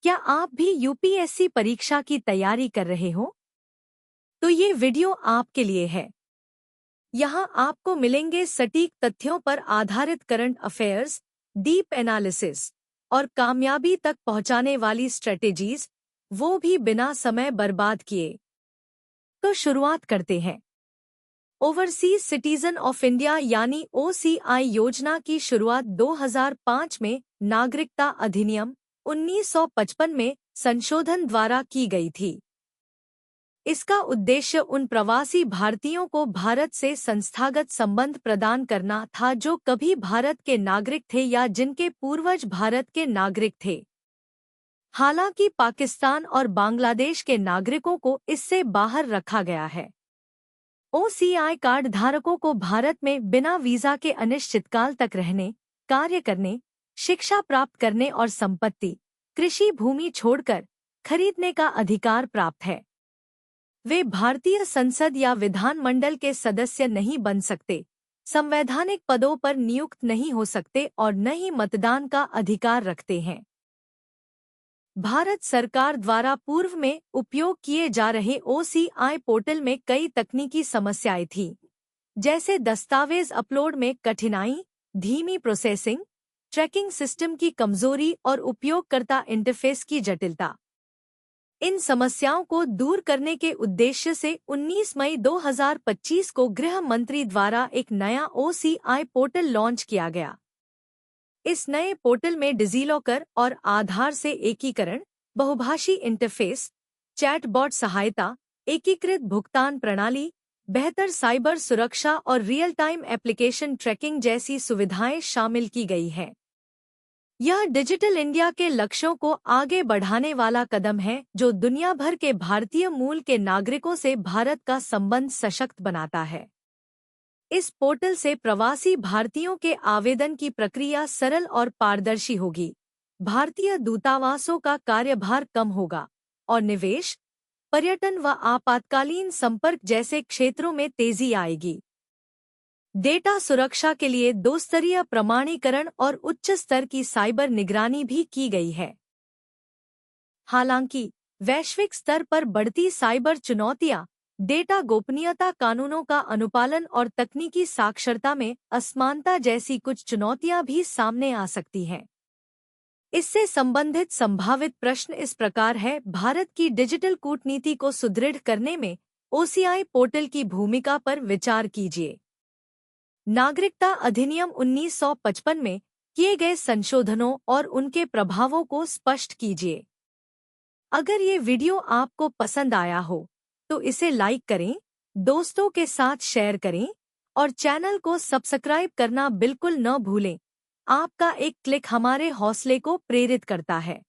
क्या आप भी यूपीएससी परीक्षा की तैयारी कर रहे हो? तो ये वीडियो आपके लिए है। यहाँ आपको मिलेंगे सटीक तथ्यों पर आधारित करंट अफेयर्स, डीप एनालिसिस और कामयाबी तक पहुंचाने वाली स्ट्रेटेजीज, वो भी बिना समय बर्बाद किए। तो शुरुआत करते हैं। ओवरसीज सिटीजन ऑफ इंडिया यानी ओसीआई योजना की शुरुआत 2005 में नागरिकता अधिनियम 1955 में संशोधन द्वारा की गई थी। इसका उद्देश्य उन प्रवासी भारतीयों को भारत से संस्थागत संबंध प्रदान करना था जो कभी भारत के नागरिक थे या जिनके पूर्वज भारत के नागरिक थे। हालांकि पाकिस्तान और बांग्लादेश के नागरिकों को इससे बाहर रखा गया है। ओसीआई कार्ड धारकों को भारत में बिना वीजा के अनिश्चितकाल तक रहने, कार्य करने, शिक्षा प्राप्त करने और संपत्ति, कृषि भूमि छोड़कर खरीदने का अधिकार प्राप्त है। वे भारतीय संसद या विधानमंडल के सदस्य नहीं बन सकते, संवैधानिक पदों पर नियुक्त नहीं हो सकते और न ही मतदान का अधिकार रखते हैं। भारत सरकार द्वारा पूर्व में उपयोग किए जा रहे ओसीआई पोर्टल में कई तकनीकी समस्याएं थीं, जैसे दस्तावेज अपलोड में कठिनाई, धीमी प्रोसेसिंग, ट्रैकिंग सिस्टम की कमजोरी और उपयोगकर्ता इंटरफेस की जटिलता। इन समस्याओं को दूर करने के उद्देश्य से 19 मई 2025 को गृह मंत्री द्वारा एक नया ओसीआई पोर्टल लॉन्च किया गया। इस नए पोर्टल में डिजिलॉकर और आधार से एकीकरण, बहुभाषी इंटरफेस, चैटबॉट सहायता, एकीकृत भुगतान प्रणाली, बेहतर साइबर सुरक्षा और रियल टाइम एप्लीकेशन ट्रैकिंग जैसी सुविधाएं शामिल की गई हैं। यह डिजिटल इंडिया के लक्ष्यों को आगे बढ़ाने वाला कदम है जो दुनिया भर के भारतीय मूल के नागरिकों से भारत का संबंध सशक्त बनाता है। इस पोर्टल से प्रवासी भारतीयों के आवेदन की प्रक्रिया सरल और पारदर्शी होगी, भारतीय दूतावासों का कार्यभार कम होगा और निवेश, पर्यटन व आपातकालीन संपर्क जैसे क्षेत्रों में तेजी आएगी। डेटा सुरक्षा के लिए 2 स्तरीय प्रमाणीकरण और उच्च स्तर की साइबर निगरानी भी की गई है। हालांकि वैश्विक स्तर पर बढ़ती साइबर चुनौतियां, डेटा गोपनीयता कानूनों का अनुपालन और तकनीकी साक्षरता में असमानता जैसी कुछ चुनौतियां भी सामने आ सकती हैं। इससे संबंधित संभावित प्रश्न इस प्रकार है: भारत की डिजिटल कूटनीति को सुदृढ़ करने में ओसीआई पोर्टल की भूमिका पर विचार कीजिए। नागरिकता अधिनियम 1955 में किए गए संशोधनों और उनके प्रभावों को स्पष्ट कीजिए। अगर ये वीडियो आपको पसंद आया हो तो इसे लाइक करें, दोस्तों के साथ शेयर करें और चैनल को सब्सक्राइब करना बिल्कुल न भूलें। आपका एक क्लिक हमारे हौसले को प्रेरित करता है।